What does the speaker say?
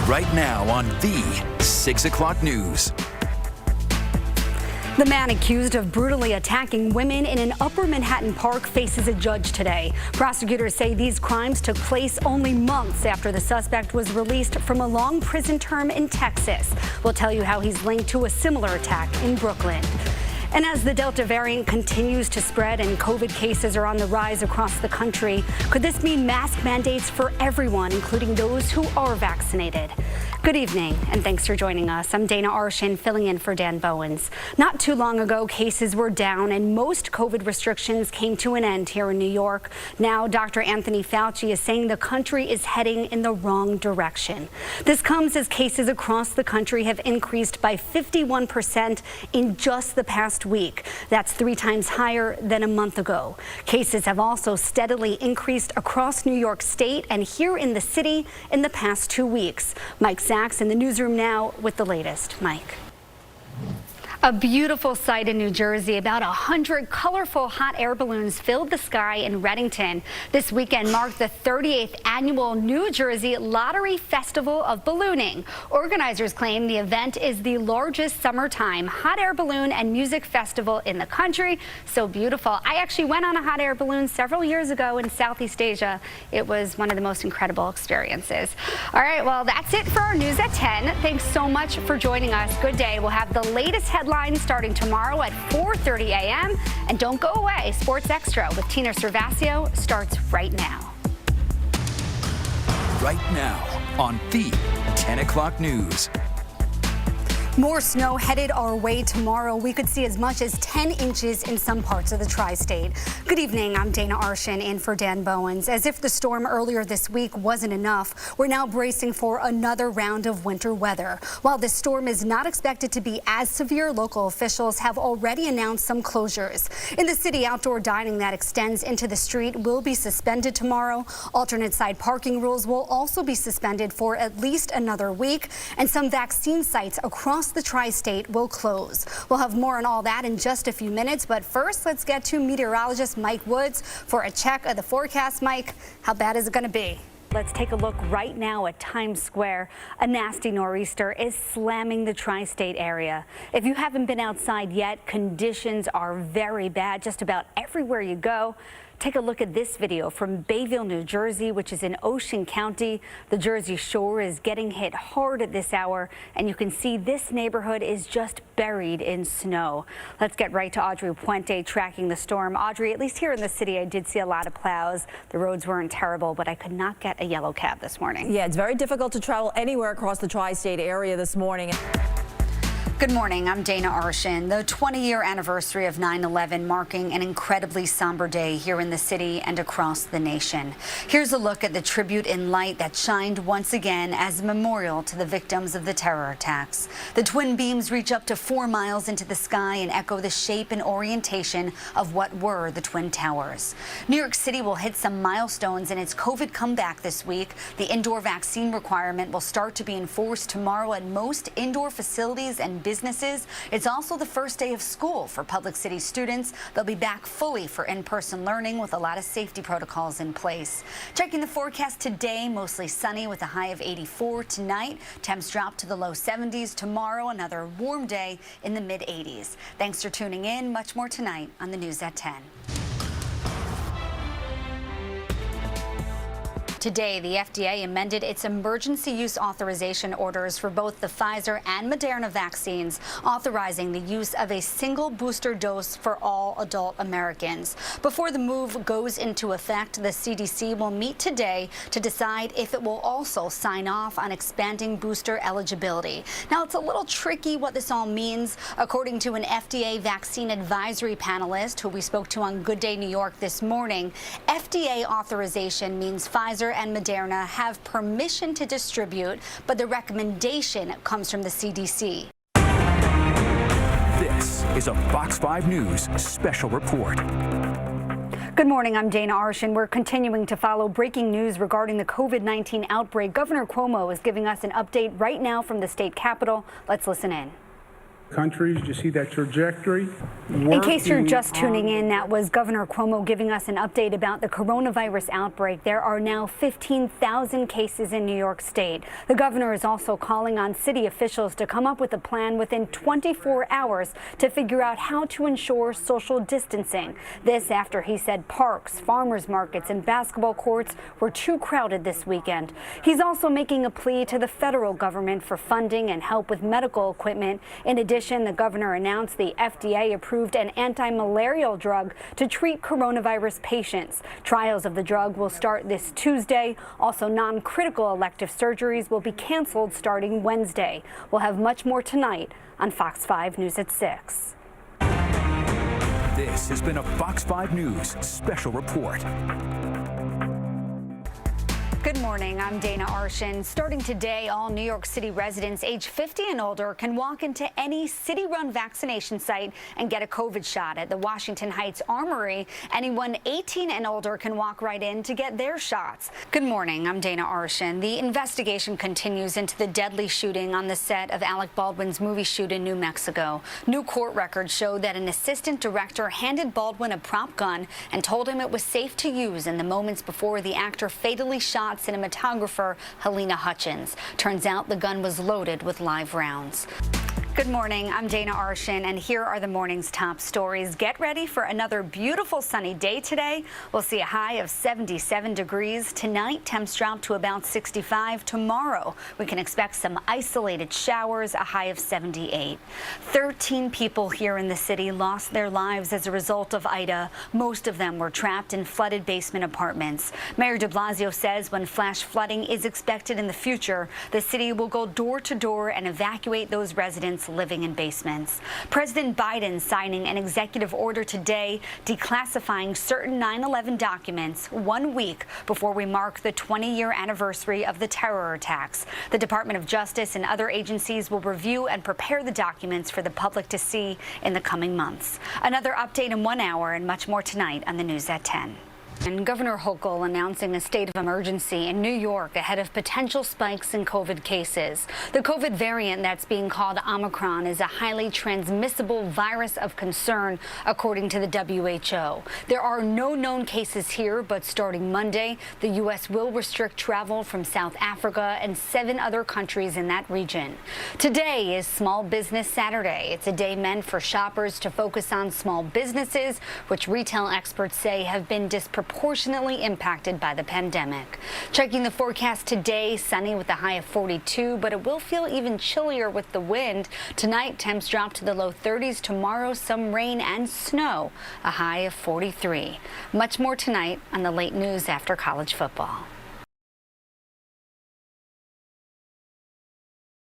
right now on the 6 o'clock news. The man accused of brutally attacking women in an Upper Manhattan park faces a judge today. Prosecutors say these crimes took place only months after the suspect was released from a long prison term in Texas. We'll tell you how he's linked to a similar attack in Brooklyn. And as the Delta variant continues to spread and COVID cases are on the rise across the country, could this mean mask mandates for everyone, including those who are vaccinated? Good evening, and thanks for joining us. I'm Dana Arschin, filling in for Dan Bowens. Not too long ago, cases were down and most COVID restrictions came to an end here in New York. Now, Dr. Anthony Fauci is saying the country is heading in the wrong direction. This comes as cases across the country have increased by 51% in just the past week. That's 3 times higher than a month ago. Cases have also steadily increased across New York State and here in the city in the past 2 weeks. Mike Sachs in the newsroom now with the latest. Mike. A beautiful sight in New Jersey. About 100 colorful hot air balloons filled the sky in Reddington. This weekend marked the 38th annual New Jersey Lottery Festival of Ballooning. Organizers claim the event is the largest summertime hot air balloon and music festival in the country. So beautiful. I actually went on a hot air balloon several years ago in Southeast Asia. It was one of the most incredible experiences. All right, well, that's it for our news at 10. Thanks so much for joining us. Good day. We'll have the latest headlines starting tomorrow at 4:30 a.m. And don't go away. Sports Extra with Tina Servasio starts right now. Right now on the 10 o'clock news. More snow headed our way tomorrow. We could see as much as 10 inches in some parts of the tri-state. Good evening. I'm Dana Arschin in for Dan Bowens. As if the storm earlier this week wasn't enough, we're now bracing for another round of winter weather. While this storm is not expected to be as severe, local officials have already announced some closures. In the city, outdoor dining that extends into the street will be suspended tomorrow. Alternate side parking rules will also be suspended for at least another week, and some vaccine sites across the tri-state will close. We'll have more on all that in just a few minutes, but first let's get to meteorologist Mike Woods for a check of the forecast. Mike, how bad is it going to be? Let's take a look right now at Times Square. A nasty nor'easter is slamming the tri-state area. If you haven't been outside yet, conditions are very bad just about everywhere you go. Take a look at this video from Bayville, New Jersey, which is in Ocean County. The Jersey Shore is getting hit hard at this hour, and you can see this neighborhood is just buried in snow. Let's get right to Audrey Puente tracking the storm. Audrey, at least here in the city, I did see a lot of plows. The roads weren't terrible, but I could not get a yellow cab this morning. Yeah, it's very difficult to travel anywhere across the tri-state area this morning. Good morning. I'm Dana Arschin. The 20-year anniversary of 9/11 marking an incredibly somber day here in the city and across the nation. Here's a look at the tribute in light that shined once again as a memorial to the victims of the terror attacks. The twin beams reach up to 4 miles into the sky and echo the shape and orientation of what were the Twin Towers. New York City will hit some milestones in its COVID comeback this week. The indoor vaccine requirement will start to be enforced tomorrow at most indoor facilities and businesses. It's also the first day of school for public city students. They'll be back fully for in-person learning with a lot of safety protocols in place. Checking the forecast today, mostly sunny with a high of 84 tonight. Temps drop to the low 70s tomorrow. Another warm day in the mid 80s. Thanks for tuning in. Much more tonight on the News at 10. Today, the FDA amended its emergency use authorization orders for both the Pfizer and Moderna vaccines, authorizing the use of a single booster dose for all adult Americans. Before the move goes into effect, the CDC will meet today to decide if it will also sign off on expanding booster eligibility. Now, it's a little tricky what this all means. According to an FDA vaccine advisory panelist who we spoke to on Good Day New York this morning, FDA authorization means Pfizer and Moderna have permission to distribute, but the recommendation comes from the CDC. This is a Fox 5 News special report. Good morning. I'm Dana Arschin. We're continuing to follow breaking news regarding the COVID-19 outbreak. Governor Cuomo is giving us an update right now from the state capitol. Let's listen in. countries. You see that trajectory. In case you're just tuning in, that was Governor Cuomo giving us an update about the coronavirus outbreak. There are now 15,000 cases in New York State. The governor is also calling on city officials to come up with a plan within 24 hours to figure out how to ensure social distancing. This after he said parks, farmers markets, and basketball courts were too crowded this weekend. He's also making a plea to the federal government for funding and help with medical equipment. In addition, the governor announced the FDA approved an anti-malarial drug to treat coronavirus patients. Trials of the drug will start this Tuesday. Also, non-critical elective surgeries will be canceled starting Wednesday. We'll have much more tonight on Fox 5 News at 6. This has been a Fox 5 News special report. Good morning, I'm Dana Arschin. Starting today, all New York City residents age 50 and older can walk into any city-run vaccination site and get a COVID shot. At the Washington Heights Armory, anyone 18 and older can walk right in to get their shots. Good morning, I'm Dana Arschin. The investigation continues into the deadly shooting on the set of Alec Baldwin's movie shoot in New Mexico. New court records show that an assistant director handed Baldwin a prop gun and told him it was safe to use in the moments before the actor fatally shot cinematographer Helena Hutchins. Turns out the gun was loaded with live rounds. Good morning, I'm Dana Arschin, and here are the morning's top stories. Get ready for another beautiful sunny day today. We'll see a high of 77 degrees. Tonight, temps drop to about 65. Tomorrow, we can expect some isolated showers, a high of 78. 13 people here in the city lost their lives as a result of Ida. Most of them were trapped in flooded basement apartments. Mayor de Blasio says when flash flooding is expected in the future, the city will go door to door and evacuate those residents living in basements. President Biden signing an executive order today declassifying certain 9/11 documents 1 week before we mark the 20-year anniversary of the terror attacks. The Department of Justice and other agencies will review and prepare the documents for the public to see in the coming months. Another update in 1 hour and much more tonight on the News at 10. And Governor Hochul announcing a state of emergency in New York ahead of potential spikes in COVID cases. The COVID variant that's being called Omicron is a highly transmissible virus of concern, according to the WHO. There are no known cases here, but starting Monday, the U.S. will restrict travel from South Africa and 7 other countries in that region. Today is Small Business Saturday. It's a day meant for shoppers to focus on small businesses, which retail experts say have been disproportionately impacted by the pandemic. Checking the forecast today, sunny with a high of 42, but it will feel even chillier with the wind. Tonight, temps drop to the low 30s. Tomorrow, some rain and snow, a high of 43. Much more tonight on the late news after college football.